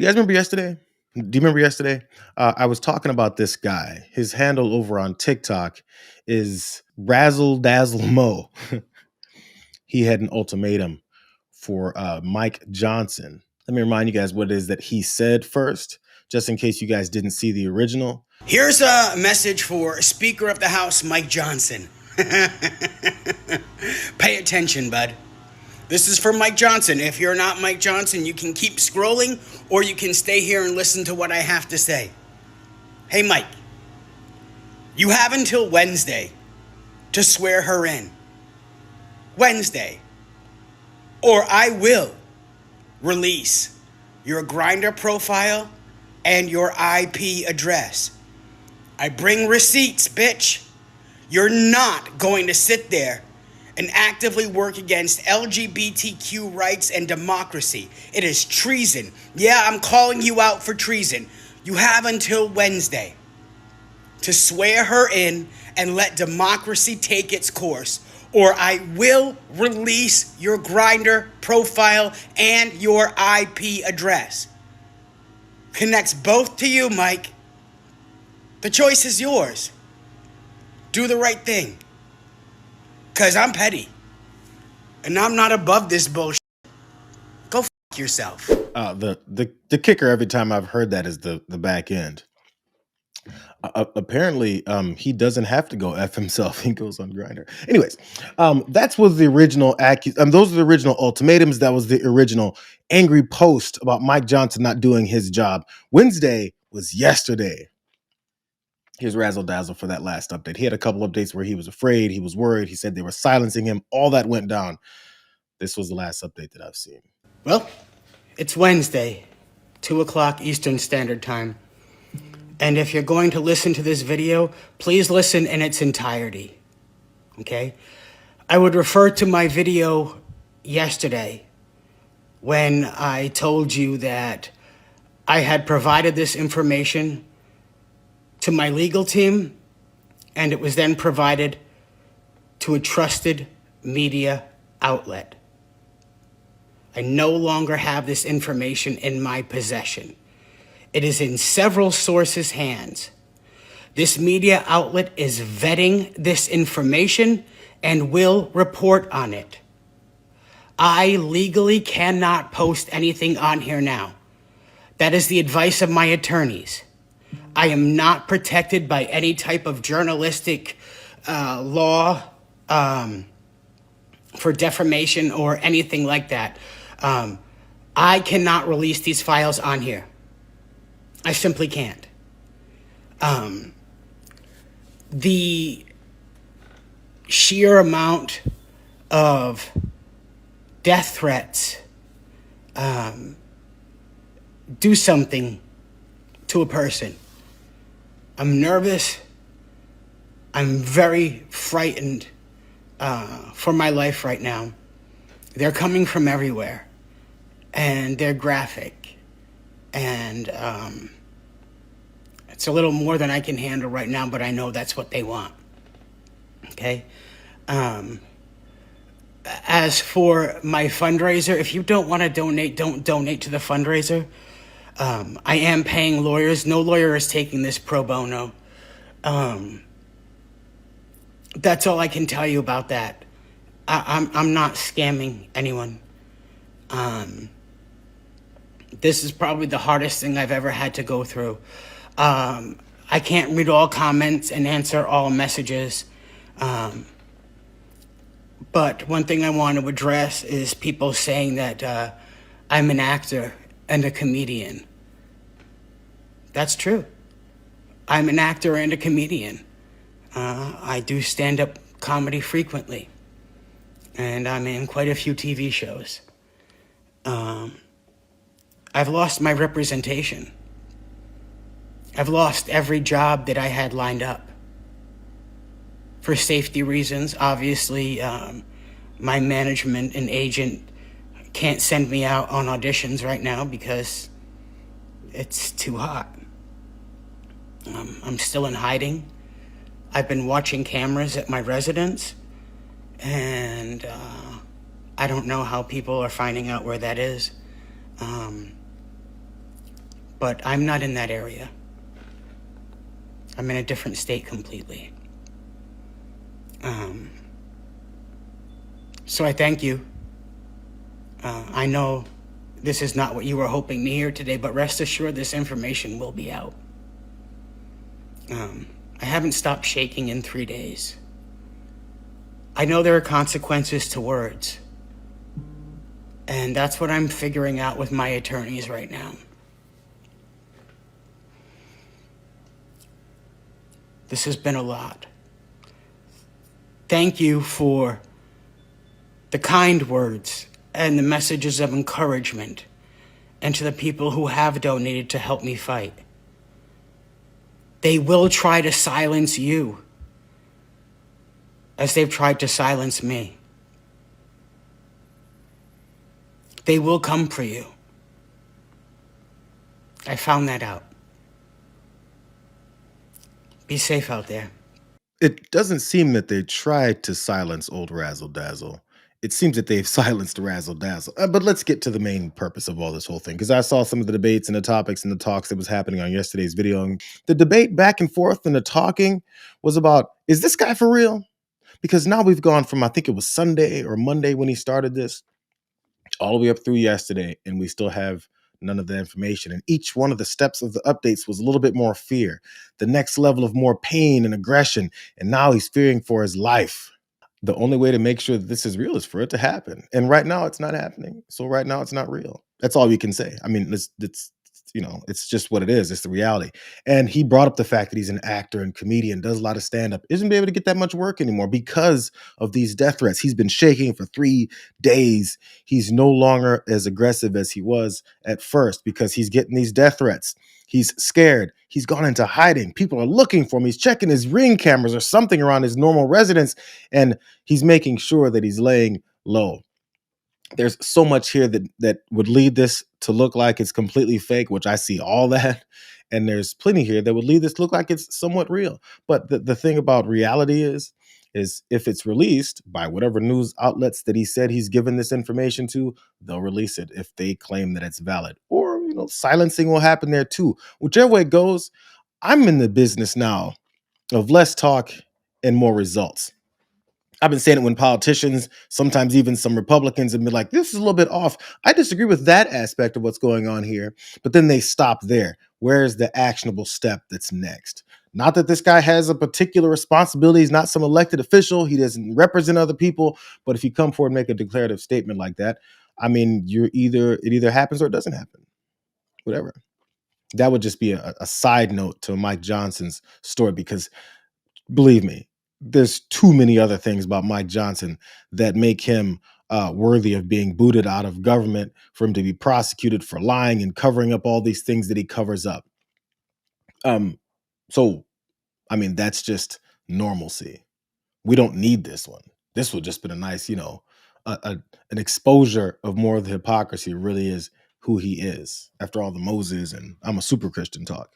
You guys remember yesterday? Do you remember yesterday? I was talking about this guy. His handle over on TikTok is Razledazzle Mo. He had an ultimatum for Mike Johnson. Let me remind you guys what it is that he said first, just in case you guys didn't see the original. Here's a message for Speaker of the House, Mike Johnson. Pay attention, bud. This is for Mike Johnson. If you're not Mike Johnson, you can keep scrolling or you can stay here and listen to what I have to say. Hey, Mike, you have until Wednesday to swear her in. Wednesday. Or I will release your Grindr profile and your IP address. I bring receipts, bitch. You're not going to sit there and actively work against LGBTQ rights and democracy. It is treason. Yeah, I'm calling you out for treason. You have until Wednesday to swear her in and let democracy take its course, or I will release your Grindr profile and your IP address. Connects both to you, Mike. The choice is yours. Do the right thing. Because I'm petty. And I'm not above this bullshit. Go f*** yourself. The kicker every time I've heard that is the back end. Apparently, he doesn't have to go F himself. He goes on Grindr. Anyways, that was the original those are the original ultimatums. That was the original angry post about Mike Johnson not doing his job. Wednesday was yesterday. Here's Razledazzle for that last update. He had a couple updates where he was afraid, he was worried, he said they were silencing him. All that went down. This was the last update that I've seen. Well, it's Wednesday, 2 o'clock Eastern Standard Time. And if you're going to listen to this video, please listen in its entirety, okay? I would refer to my video yesterday when I told you that I had provided this information to my legal team, and it was then provided to a trusted media outlet. I no longer have this information in my possession. It is in several sources' hands. This media outlet is vetting this information and will report on it. I legally cannot post anything on here now. That is the advice of my attorneys. I am not protected by any type of journalistic law for defamation or anything like that. I cannot release these files on here. I simply can't. The sheer amount of death threats, do something to a person. I'm nervous. I'm very frightened for my life right now. They're coming from everywhere, and they're graphic, and it's a little more than I can handle right now, but I know that's what they want, okay? As for my fundraiser, if you don't want to donate, don't donate to the fundraiser. I am paying lawyers. No lawyer is taking this pro bono. That's all I can tell you about that. I'm not scamming anyone. This is probably the hardest thing I've ever had to go through. I can't read all comments and answer all messages. But one thing I want to address is people saying that I'm an actor and a comedian. That's true. I'm an actor and a comedian. I do stand-up comedy frequently. And I'm in quite a few TV shows. I've lost my representation. I've lost every job that I had lined up. For safety reasons, obviously, my management and agent can't send me out on auditions right now because it's too hot. I'm still in hiding. I've been watching cameras at my residence, and I don't know how people are finding out where that is. but I'm not in that area. I'm in a different state completely. So I thank you. I know this is not what you were hoping to hear today, but rest assured this information will be out. I haven't stopped shaking in 3 days. I know there are consequences to words, and that's what I'm figuring out with my attorneys right now. This has been a lot. Thank you for the kind words and the messages of encouragement, and to the people who have donated to help me fight. They will try to silence you as they've tried to silence me. They will come for you. I found that out. Be safe out there. It doesn't seem that they tried to silence old Razledazzle. It seems that they've silenced Razledazzle. But let's get to the main purpose of all this whole thing, because I saw some of the debates and the topics and the talks that was happening on yesterday's video. And the debate back and forth and the talking was about, is this guy for real? Because now we've gone from, I think it was Sunday or Monday when he started this, all the way up through yesterday, and we still have none of the information. And each one of the steps of the updates was a little bit more fear, the next level of more pain and aggression. And now he's fearing for his life. The only way to make sure that this is real is for it to happen. And right now it's not happening. So right now it's not real. That's all we can say. I mean, it's it's just what it is. It's the reality. And he brought up the fact that he's an actor and comedian, does a lot of stand-up, isn't be able to get that much work anymore because of these death threats. He's been shaking for 3 days. He's no longer as aggressive as he was at first because he's getting these death threats. He's scared. He's gone into hiding. People are looking for him. He's checking his Ring cameras or something around his normal residence, and he's making sure that he's laying low. There's so much here that would lead this to look like it's completely fake, which I see all that. And there's plenty here that would lead this to look like it's somewhat real. But the thing about reality is if it's released by whatever news outlets that he said he's given this information to, they'll release it if they claim that it's valid. Or, silencing will happen there too. Whichever way it goes, I'm in the business now of less talk and more results. I've been saying it when politicians, sometimes even some Republicans, have been like, this is a little bit off. I disagree with that aspect of what's going on here, but then they stop there. Where's the actionable step that's next? Not that this guy has a particular responsibility. He's not some elected official. He doesn't represent other people. But if you come forward and make a declarative statement like that, I mean, it either happens or it doesn't happen. Whatever. That would just be a side note to Mike Johnson's story, because believe me, there's too many other things about Mike Johnson that make him worthy of being booted out of government, for him to be prosecuted for lying and covering up all these things that he covers up. So, I mean, that's just normalcy. We don't need this one. This would just been a nice, an exposure of more of the hypocrisy really is who he is after all the Moses and I'm a super Christian talk.